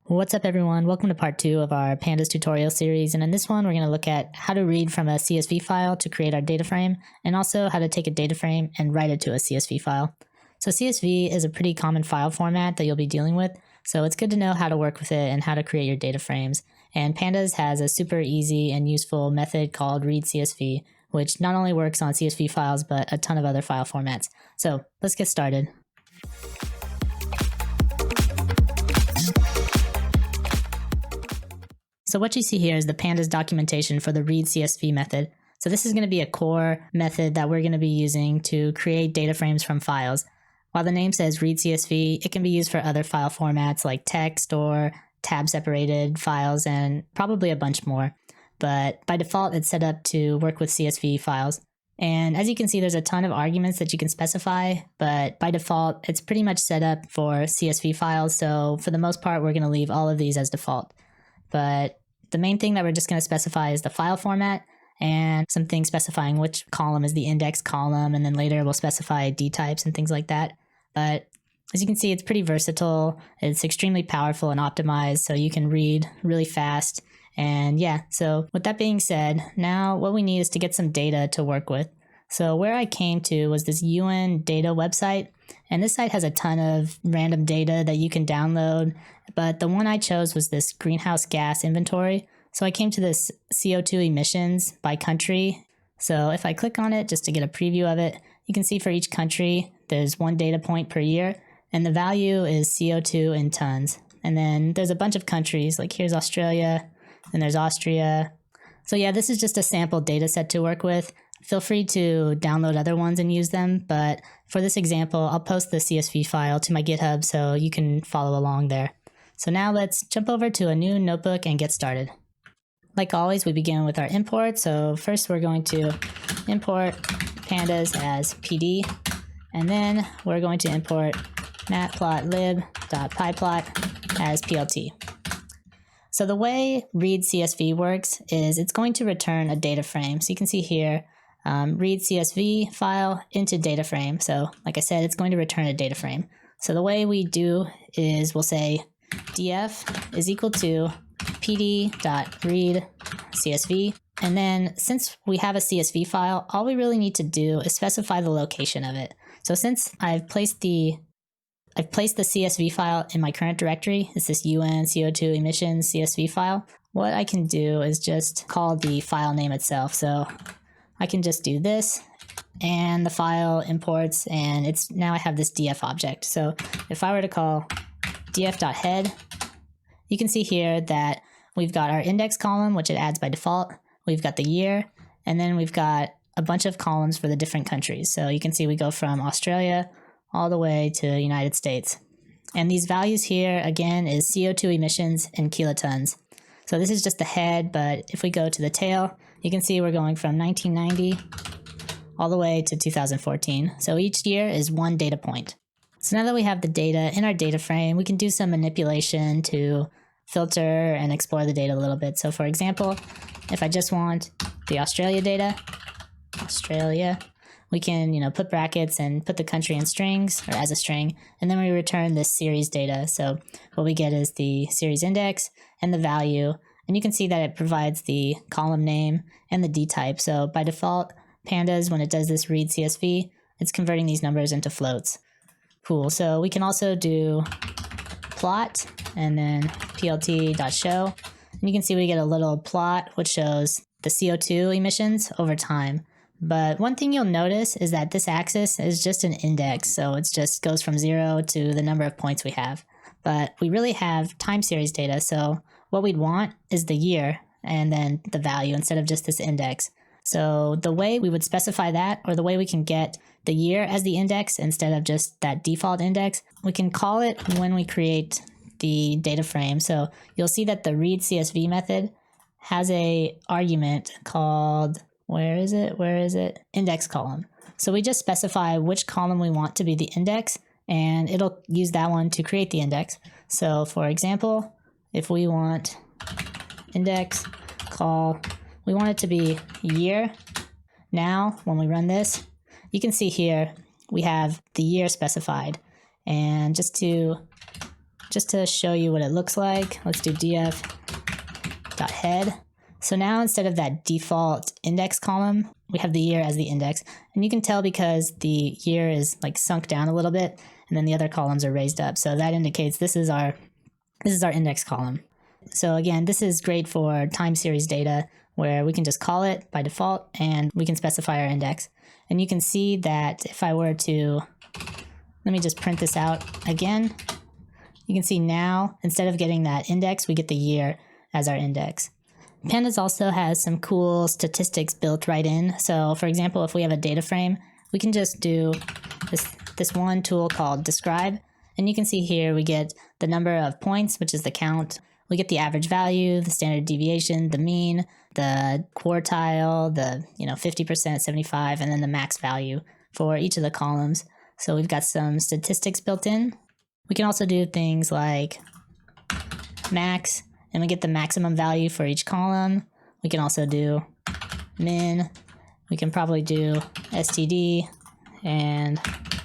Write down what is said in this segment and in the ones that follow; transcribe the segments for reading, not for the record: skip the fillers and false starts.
What's up everyone, welcome to part 2 of our pandas tutorial series, and in this one we're going to look at how to read from a CSV file to create our data frame, and also how to take a data frame and write it to a CSV file. So CSV is a pretty common file format that you'll be dealing with, so it's good to know how to work with it and how to create your data frames. And pandas has a super easy and useful method called read CSV, which not only works on CSV files but a ton of other file formats. So let's get started. So what you see here is the pandas documentation for the read CSV method. So this is going to be a core method that we're going to be using to create data frames from files. While the name says read CSV, it can be used for other file formats like text or tab separated files and probably a bunch more. But by default, it's set up to work with CSV files. And as you can see, there's a ton of arguments that you can specify, but by default, it's pretty much set up for CSV files. So for the most part, we're going to leave all of these as default. But the main thing that we're just going to specify is the file format and some things specifying which column is the index column, and then later we'll specify D types and things like that. But as you can see, it's pretty versatile. It's extremely powerful and optimized, so you can read really fast. And yeah, so with that being said, now what we need is to get some data to work with. So where I came to was this UN data website, and this site has a ton of random data that you can download, but the one I chose was this greenhouse gas inventory. So I came to this CO2 emissions by country. So if I click on it just to get a preview of it, you can see for each country there's one data point per year, and the value is CO2 in tons. And then there's a bunch of countries, like here's Australia, and there's Austria. So yeah, this is just a sample data set to work with. Feel free to download other ones and use them, but for this example, I'll post the CSV file to my GitHub so you can follow along there. So now let's jump over to a new notebook and get started. Like always, we begin with our import. So first we're going to import pandas as PD, and then we're going to import matplotlib.pyplot as PLT. So the way read CSV works is it's going to return a data frame. So you can see here, read CSV file into data frame. So like I said, it's going to return a data frame. So the way we do is we'll say df is equal to pd.read CSV. And then since we have a CSV file, all we really need to do is specify the location of it. So since I've placed the CSV file in my current directory, it's this UN CO2 emissions CSV file, what I can do is just call the file name itself. So I can just do this, and the file imports, and it's now I have this df object. So if I were to call df.head, you can see here that we've got our index column, which it adds by default. We've got the year, and then we've got a bunch of columns for the different countries. So you can see we go from Australia all the way to the United States. And these values here, again, is CO2 emissions in kilotons. So this is just the head, but if we go to the tail, you can see we're going from 1990 all the way to 2014. So each year is one data point. So now that we have the data in our data frame, we can do some manipulation to filter and explore the data a little bit. So for example, if I just want the Australia data, Australia, we can, put brackets and put the country in strings or as a string, and then we return this series data. So what we get is the series index and the value, and you can see that it provides the column name and the D type. So by default, pandas, when it does this read CSV, it's converting these numbers into floats. Cool. So we can also do plot and then plt.show, and you can see we get a little plot which shows the CO2 emissions over time. But one thing you'll notice is that this axis is just an index, so it just goes from 0 to the number of points we have. But we really have time series data, so what we'd want is the year and then the value instead of just this index. So the way we would specify that, or the way we can get the year as the index instead of just that default index, we can call it when we create the data frame. So you'll see that the read CSV method has a argument called, where is it? Index column. So we just specify which column we want to be the index, and it'll use that one to create the index. So for example, if we want index call, we want it to be year. Now, when we run this, you can see here we have the year specified. And just to just to show you what it looks like, let's do df.head. So now instead of that default index column, we have the year as the index. And you can tell because the year is like sunk down a little bit, and then the other columns are raised up. So that indicates this is our index column. So again, this is great for time series data where we can just call it by default and we can specify our index. And you can see that if I were to, let me just print this out again, you can see now instead of getting that index, we get the year as our index. Pandas also has some cool statistics built right in. So for example, if we have a data frame, we can just do this one tool called describe. And you can see here we get the number of points, which is the count. We get the average value, the standard deviation, the mean, the quartile, the 50%, 75, and then the max value for each of the columns. So we've got some statistics built in. We can also do things like max, and we get the maximum value for each column. We can also do min. We can probably do STD and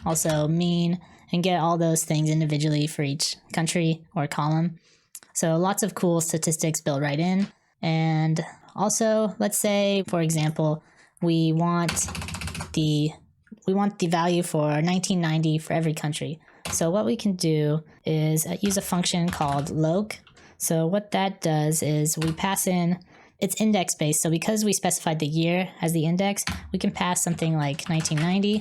also mean and get all those things individually for each country or column. So lots of cool statistics built right in. And also, let's say, for example, we want the value for 1990 for every country. So what we can do is use a function called loc. So what that does is we pass in, it's index based. So because we specified the year as the index, we can pass something like 1990.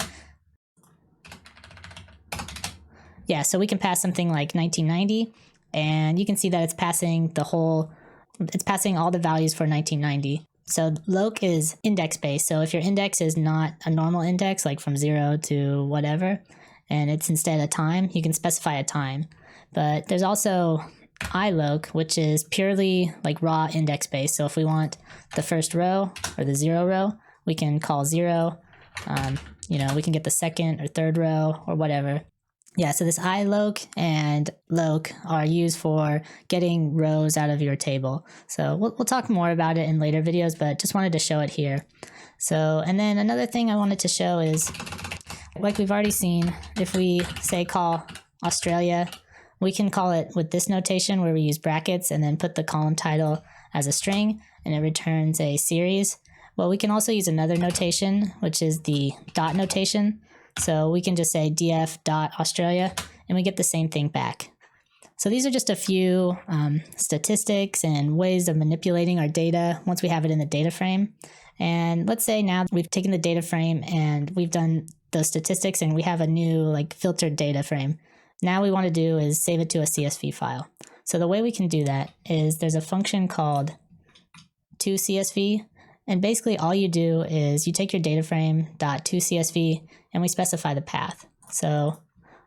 Yeah, so we can pass something like 1990, and you can see that it's passing all the values for 1990. So loc is index based. So if your index is not a normal index, like from 0 to whatever, and it's instead a time, you can specify a time. But there's also iloc, which is purely like raw index based. So if we want the first row or the 0 row, we can call 0. We can get the second or third row or whatever. Yeah, so this iloc and loc are used for getting rows out of your table. So we'll talk more about it in later videos, but just wanted to show it here. So, and then another thing I wanted to show is, like we've already seen, if we say call Australia, we can call it with this notation where we use brackets and then put the column title as a string and it returns a series. Well, we can also use another notation, which is the dot notation. So we can just say df.australia and we get the same thing back. So these are just a few statistics and ways of manipulating our data once we have it in the data frame. And let's say now we've taken the data frame and we've done those statistics and we have a new filtered data frame. Now we want to do is save it to a CSV file. So the way we can do that is there's a function called toCSV. And basically all you do is you take your data frame .toCSV and we specify the path. So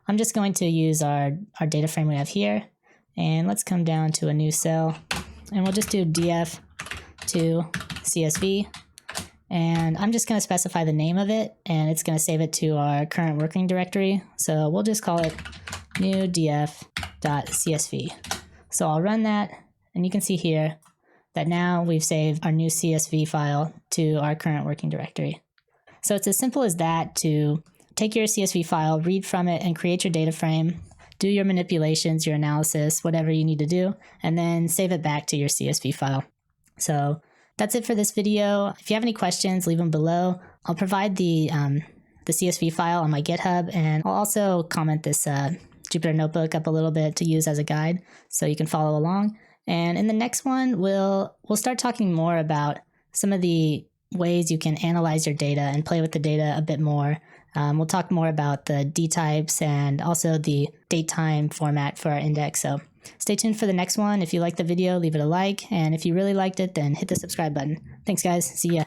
I'm just going to use our data frame we have here, and let's come down to a new cell and we'll just do df to CSV, and I'm just going to specify the name of it and it's going to save it to our current working directory. So we'll just call it new df.csv. So I'll run that and you can see here that now we've saved our new CSV file to our current working directory. So it's as simple as that to take your CSV file, read from it, and create your data frame, do your manipulations, your analysis, whatever you need to do, and then save it back to your CSV file. So that's it for this video. If you have any questions, leave them below. I'll provide the CSV file on my GitHub, and I'll also comment this Jupyter Notebook up a little bit to use as a guide so you can follow along. And in the next one, we'll start talking more about some of the ways you can analyze your data and play with the data a bit more. We'll talk more about the D types and also the date time format for our index. So stay tuned for the next one. If you liked the video, leave it a like. And if you really liked it, then hit the subscribe button. Thanks, guys. See ya.